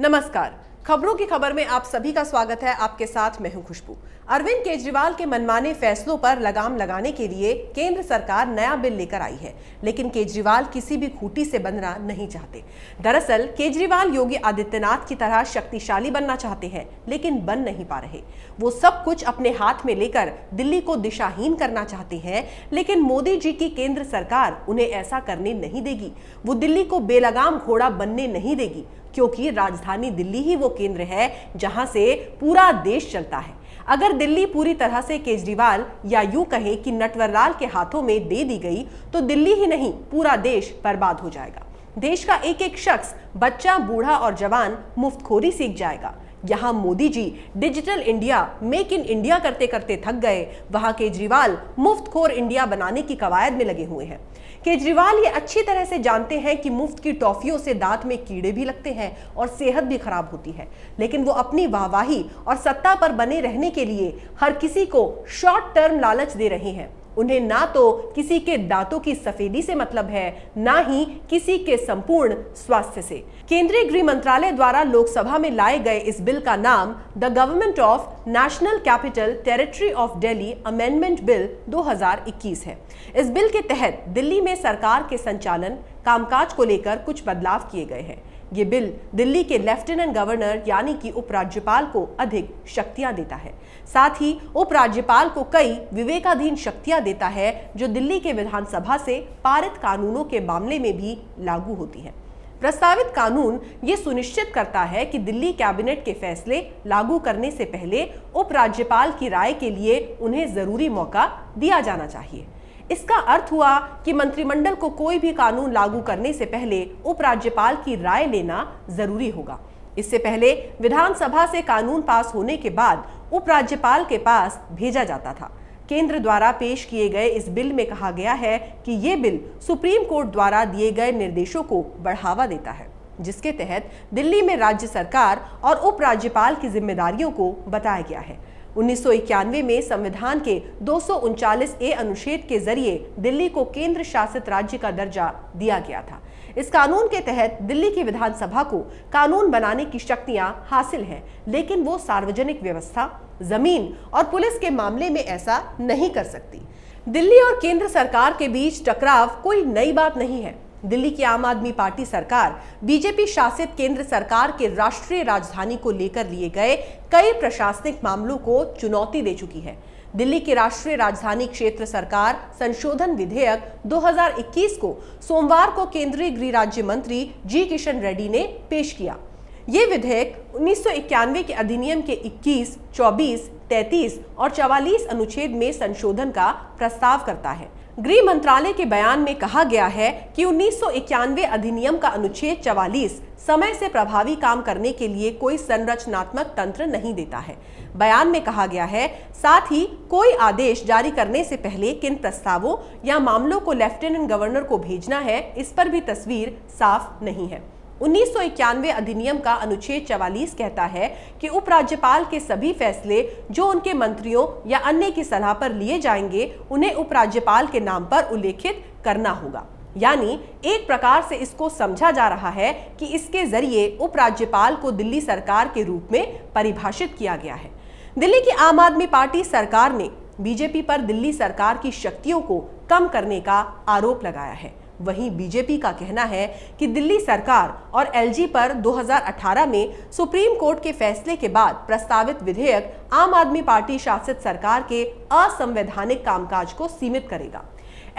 नमस्कार। खबरों की खबर में आप सभी का स्वागत है। आपके साथ मैं हूं खुशबू। अरविंद केजरीवाल के मनमाने फैसलों पर लगाम लगाने के लिए केंद्र सरकार नया बिल लेकर आई है, लेकिन केजरीवाल किसी भी खूंटी से बंधना नहीं चाहते। दरअसल केजरीवाल योगी आदित्यनाथ की तरह शक्तिशाली बनना चाहते हैं, लेकिन बन नहीं पा रहे। वो सब कुछ अपने हाथ में लेकर दिल्ली को दिशाहीन करना चाहते हैं, लेकिन मोदी जी की केंद्र सरकार उन्हें ऐसा करने नहीं देगी। वो दिल्ली को बेलगाम घोड़ा बनने नहीं देगी, क्योंकि राजधानी दिल्ली ही वो केंद्र है जहां से पूरा देश चलता है। अगर दिल्ली पूरी तरह से केजरीवाल या यूं कहें कि नटवरलाल के हाथों में दे दी गई तो दिल्ली ही नहीं पूरा देश बर्बाद हो जाएगा। देश का एक एक शख्स, बच्चा, बूढ़ा और जवान मुफ्तखोरी सीख जाएगा। यहाँ Modi ji digital India, make in India करते करते थक गए, वहां केजरीवाल मुफ्तखोर इंडिया बनाने की कवायद में लगे हुए हैं। केजरीवाल ये अच्छी तरह से जानते हैं कि मुफ्त की टॉफियों से दांत में कीड़े भी लगते हैं और सेहत भी खराब होती है, लेकिन वो अपनी वाहवाही और सत्ता पर बने रहने के लिए हर किसी को शॉर्ट टर्म लालच दे रहे हैं। उन्हें ना तो किसी के दांतों की सफेदी से मतलब है, ना ही किसी के संपूर्ण स्वास्थ्य से। केंद्रीय गृह मंत्रालय द्वारा लोकसभा में लाए गए इस बिल का नाम the government of national capital territory of Delhi amendment bill 2021 है। इस बिल के तहत दिल्ली में सरकार के संचालन कामकाज को लेकर कुछ बदलाव किए गए हैं। ये बिल दिल्ली के लेफ्टिनेंट गवर्नर यानी कि उपराज्यपाल को अधिक शक्तियां देता है। साथ ही उपराज्यपाल को कई विवेकाधीन शक्तियां देता है जो दिल्ली के विधानसभा से पारित कानूनों के मामले में भी लागू होती हैं। प्रस्तावित कानून ये सुनिश्चित करता है कि दिल्ली कैबिनेट के फैसले लागू करने से पहले उपराज्यपाल की राय के लिए उन्हें जरूरी मौका दिया जाना चाहिए। इसका अर्थ हुआ कि मंत्रिमंडल को कोई भी कानून लागू करने से पहले उपराज्यपाल की राय लेना जरूरी होगा। इससे पहले विधानसभा से कानून पास होने के बाद उपराज्यपाल के पास भेजा जाता था। केंद्र द्वारा पेश किए गए इस बिल में कहा गया है कि ये बिल सुप्रीम कोर्ट द्वारा दिए गए निर्देशों को बढ़ावा देता है, जिसके तहत दिल्ली में राज्य सरकार और उपराज्यपाल की जिम्मेदारियों को बताया गया है। 1991 में संविधान के 239A अनुच्छेद के जरिए दिल्ली को केंद्र शासित राज्य का दर्जा दिया गया था। इस कानून के तहत दिल्ली की विधानसभा को कानून बनाने की शक्तियां हासिल हैं, लेकिन वो सार्वजनिक व्यवस्था, जमीन और पुलिस के मामले में ऐसा नहीं कर सकती। दिल्ली और केंद्र सरकार के बीच टकराव कोई नई बात नहीं है। दिल्ली की आम आदमी पार्टी सरकार बीजेपी शासित केंद्र सरकार के राष्ट्रीय राजधानी को लेकर लिए गए कई प्रशासनिक मामलों को चुनौती दे चुकी है। दिल्ली की राष्ट्रीय राजधानी क्षेत्र सरकार संशोधन विधेयक 2021 को सोमवार को केंद्रीय गृह राज्य मंत्री जी किशन रेड्डी ने पेश किया। ये विधेयक 1991 के अधिनियम के 21, 24, 33 और 44 अनुच्छेद में संशोधन का प्रस्ताव करता है। गृह मंत्रालय के बयान में कहा गया है कि 1991 अधिनियम का अनुच्छेद 44 समय से प्रभावी काम करने के लिए कोई संरचनात्मक तंत्र नहीं देता है। बयान में कहा गया है, साथ ही कोई आदेश जारी करने से पहले किन प्रस्तावों या मामलों को लेफ्टिनेंट गवर्नर को भेजना है, इस पर भी तस्वीर साफ नहीं है। 1991 अधिनियम का अनुच्छेद 44 कहता है कि उपराज्यपाल के सभी फैसले जो उनके मंत्रियों या अन्य की सलाह पर लिए जाएंगे, उन्हें उपराज्यपाल के नाम पर उल्लेखित करना होगा। यानी एक प्रकार से इसको समझा जा रहा है कि इसके जरिए उपराज्यपाल को दिल्ली सरकार के रूप में परिभाषित किया गया है। दिल्ली की आम आदमी पार्टी सरकार ने बीजेपी पर दिल्ली सरकार की शक्तियों को कम करने का आरोप लगाया है। वहीं बीजेपी का कहना है कि दिल्ली सरकार और एलजी पर 2018 में सुप्रीम कोर्ट के फैसले के बाद प्रस्तावित विधेयक आम आदमी पार्टी शासित सरकार के असंवैधानिक कामकाज को सीमित करेगा।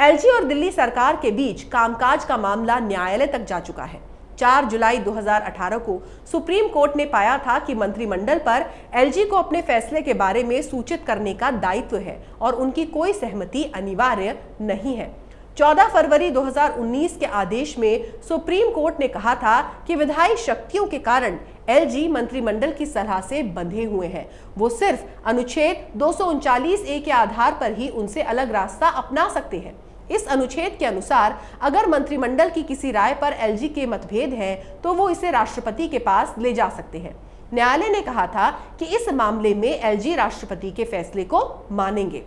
एलजी और दिल्ली सरकार के बीच कामकाज का मामला न्यायालय तक जा चुका है। 4 जुलाई 2018 को सुप्रीम कोर्ट ने पाया था कि मंत्रिमंडल पर एलजी को अपने फैसले के बारे में सूचित करने का दायित्व है और उनकी कोई सहमति अनिवार्य नहीं है। 14 फरवरी 2019 के आदेश में सुप्रीम कोर्ट ने कहा था कि विधायी शक्तियों के कारण एलजी मंत्रिमंडल की सलाह से बंधे हुए हैं। वो सिर्फ अनुच्छेद 239A के आधार पर ही उनसे अलग रास्ता अपना सकते हैं। इस अनुच्छेद के अनुसार अगर मंत्रिमंडल की किसी राय पर एलजी के मतभेद हैं, तो वो इसे राष्ट्रपति के पास ले जा सकते हैं। न्यायालय ने कहा था कि इस मामले में एलजी राष्ट्रपति के फैसले को मानेंगे।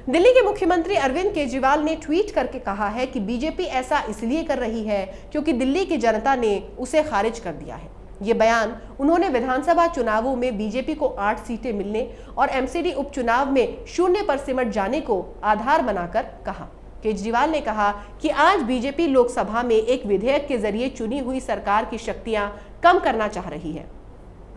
दिल्ली के मुख्यमंत्री अरविंद केजरीवाल ने ट्वीट करके कहा है कि बीजेपी ऐसा इसलिए कर रही है क्योंकि दिल्ली की जनता ने उसे खारिज कर दिया है। ये बयान उन्होंने विधानसभा चुनावों में बीजेपी को 8 सीटें मिलने और एमसीडी उपचुनाव में 0 पर सिमट जाने को आधार बनाकर कहा। केजरीवाल ने कहा कि आज बीजेपी लोकसभा में एक विधेयक के जरिए चुनी हुई सरकार की शक्तियां कम करना चाह रही है।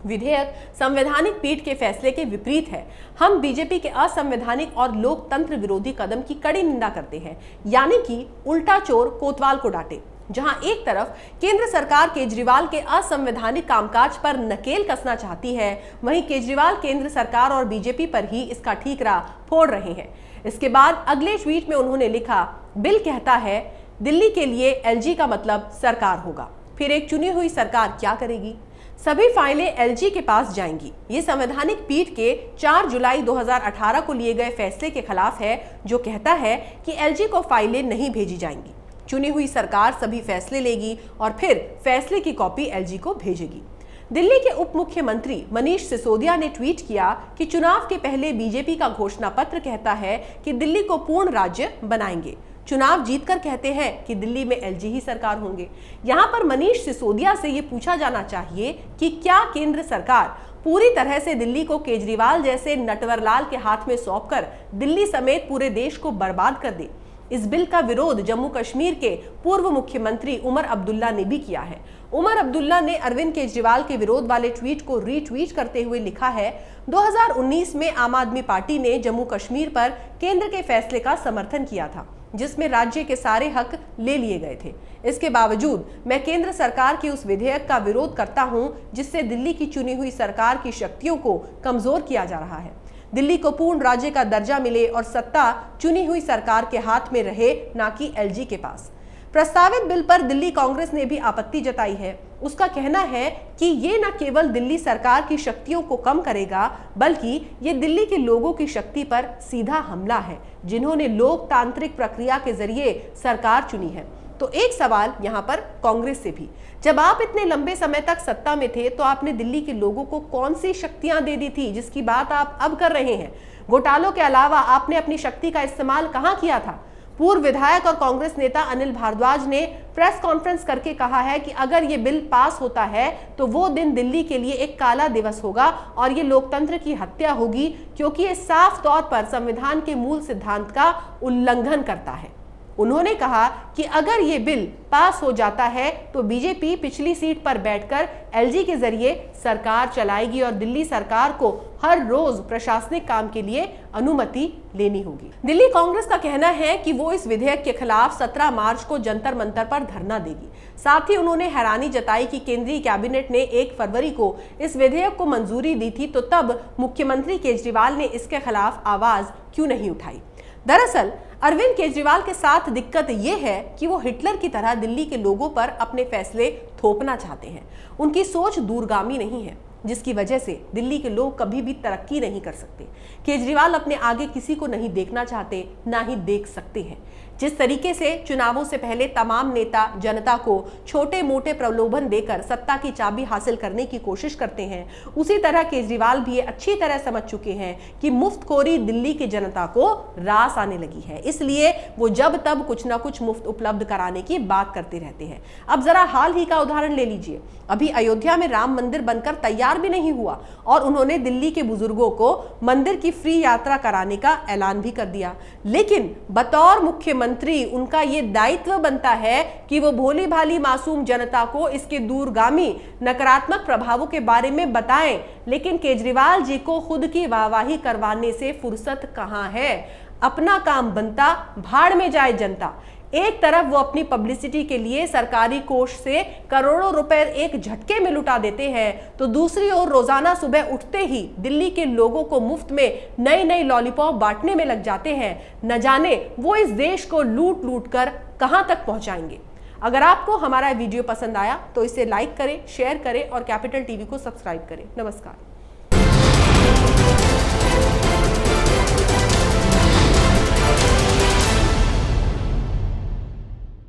विधेयक संवैधानिक पीठ के फैसले के विपरीत है। हम बीजेपी के असंवैधानिक और लोकतंत्र विरोधी कदम की कड़ी निंदा करते हैं, यानी कि उल्टा चोर कोतवाल को डांटे। जहां एक तरफ केंद्र सरकार केजरीवाल के असंवैधानिक कामकाज पर नकेल कसना चाहती है, वहीं केजरीवाल केंद्र सरकार और बीजेपी पर ही इसका ठीकरा फोड़ रहे हैं। इसके बाद अगले ट्वीट में उन्होंने लिखा, बिल कहता है दिल्ली के लिए एलजी का मतलब सरकार होगा, फिर एक चुनी हुई सरकार क्या करेगी? सभी फाइलें एलजी के पास जाएंगी। ये संवैधानिक पीठ के 4 जुलाई 2018 को लिए गए फैसले के खिलाफ है, जो कहता है कि एलजी को फाइलें नहीं भेजी जाएंगी। चुनी हुई सरकार सभी फैसले लेगी और फिर फैसले की कॉपी एलजी को भेजेगी। दिल्ली के उप मुख्यमंत्री मनीष सिसोदिया ने ट्वीट किया कि चुनाव के पहले बीजेपी का घोषणा पत्र कहता है कि दिल्ली को पूर्ण राज्य बनाएंगे। चुनाव जीतकर कहते हैं कि दिल्ली में एलजी ही सरकार होंगे। यहाँ पर मनीष सिसोदिया से ये पूछा जाना चाहिए कि क्या केंद्र सरकार पूरी तरह से दिल्ली को केजरीवाल जैसे नटवरलाल के हाथ में सौंपकर दिल्ली समेत पूरे देश को बर्बाद कर दे? इस बिल का विरोध जम्मू कश्मीर के पूर्व मुख्यमंत्री उमर अब्दुल्ला ने भी किया है। उमर अब्दुल्ला ने अरविंद केजरीवाल के विरोध वाले ट्वीट को रीट्वीट करते हुए लिखा है, 2019 में आम आदमी पार्टी ने जम्मू कश्मीर पर केंद्र के फैसले का समर्थन किया था, जिसमें राज्य के सारे हक ले लिए गए थे। इसके बावजूद मैं केंद्र सरकार के उस विधेयक का विरोध करता हूं, जिससे दिल्ली की चुनी हुई सरकार की शक्तियों को कमजोर किया जा रहा है। दिल्ली को पूर्ण राज्य का दर्जा मिले और सत्ता चुनी हुई सरकार के हाथ में रहे, ना कि एलजी के पास। प्रस्तावित बिल पर दिल्ली कांग्रेस ने भी आपत्ति जताई है। उसका कहना है कि ये न केवल दिल्ली सरकार की शक्तियों को कम करेगा, बल्कि ये दिल्ली के लोगों की शक्ति पर सीधा हमला है, जिन्होंने लोकतांत्रिक प्रक्रिया के जरिए सरकार चुनी है। तो एक सवाल यहाँ पर कांग्रेस से भी, जब आप इतने लंबे समय तक सत्ता में थे तो आपने दिल्ली के लोगों को कौन सी शक्तियां दे दी थी जिसकी बात आप अब कर रहे हैं? घोटालों के अलावा आपने अपनी शक्ति का इस्तेमाल कहां किया था? पूर्व विधायक और कांग्रेस नेता अनिल भारद्वाज ने प्रेस कॉन्फ्रेंस करके कहा है कि अगर ये बिल पास होता है तो वो दिन दिल्ली के लिए एक काला दिवस होगा और ये लोकतंत्र की हत्या होगी, क्योंकि ये साफ तौर पर संविधान के मूल सिद्धांत का उल्लंघन करता है। उन्होंने कहा कि अगर ये बिल पास हो जाता है तो बीजेपी पिछली सीट पर बैठकर एलजी के जरिए सरकार चलाएगी और दिल्ली सरकार को हर रोज प्रशासनिक काम के लिए अनुमति लेनी होगी। दिल्ली कांग्रेस का कहना है कि वो इस विधेयक के खिलाफ 17 मार्च को जंतर मंतर पर धरना देगी। साथ ही उन्होंने हैरानी जताई कि केंद्रीय कैबिनेट ने 1 फरवरी को इस विधेयक को मंजूरी दी थी, तो तब मुख्यमंत्री केजरीवाल ने इसके खिलाफ आवाज क्यों नहीं उठाई? दरअसल अरविंद केजरीवाल के साथ दिक्कत ये है कि वो हिटलर की तरह दिल्ली के लोगों पर अपने फैसले थोपना चाहते हैं। उनकी सोच दूरगामी नहीं है, जिसकी वजह से दिल्ली के लोग कभी भी तरक्की नहीं कर सकते। केजरीवाल अपने आगे किसी को नहीं देखना चाहते, ना ही देख सकते हैं। जिस तरीके से चुनावों से पहले तमाम नेता जनता को छोटे मोटे प्रलोभन देकर सत्ता की चाबी हासिल करने की कोशिश करते हैं, उसी तरह केजरीवाल भी अच्छी तरह समझ चुके हैं कि मुफ्तखोरी दिल्ली की जनता को रास आने लगी है, इसलिए वो जब तब कुछ ना कुछ मुफ्त उपलब्ध कराने की बात करते रहते हैं। अब जरा हाल ही का उदाहरण ले लीजिए। अभी अयोध्या में राम मंदिर बनकर तैयार भी नहीं हुआ और उन्होंने दिल्ली के बुजुर्गों को मंदिर की फ्री यात्रा कराने का ऐलान भी कर दिया, लेकिन बतौर मुख्यमंत्री उनका ये दायित्व बनता है कि वो भोली भाली मासूम जनता को इसके दूरगामी नकारात्मक प्रभावों के बारे में बताएं। लेकिन केजरीवाल जी को खुद की वाहवाही करवाने से फुर्सत कहां है। अपना काम बनता, भाड़ में जाए जनता। एक तरफ वो अपनी पब्लिसिटी के लिए सरकारी कोष से करोड़ों रुपए एक झटके में लुटा देते हैं, तो दूसरी ओर रोजाना सुबह उठते ही दिल्ली के लोगों को मुफ्त में नई नई लॉलीपॉप बांटने में लग जाते हैं। न जाने वो इस देश को लूट लूट कर कहां तक पहुंचाएंगे। अगर आपको हमारा वीडियो पसंद आया तो इसे लाइक करें, शेयर करें और कैपिटल टीवी को सब्सक्राइब करें। नमस्कार।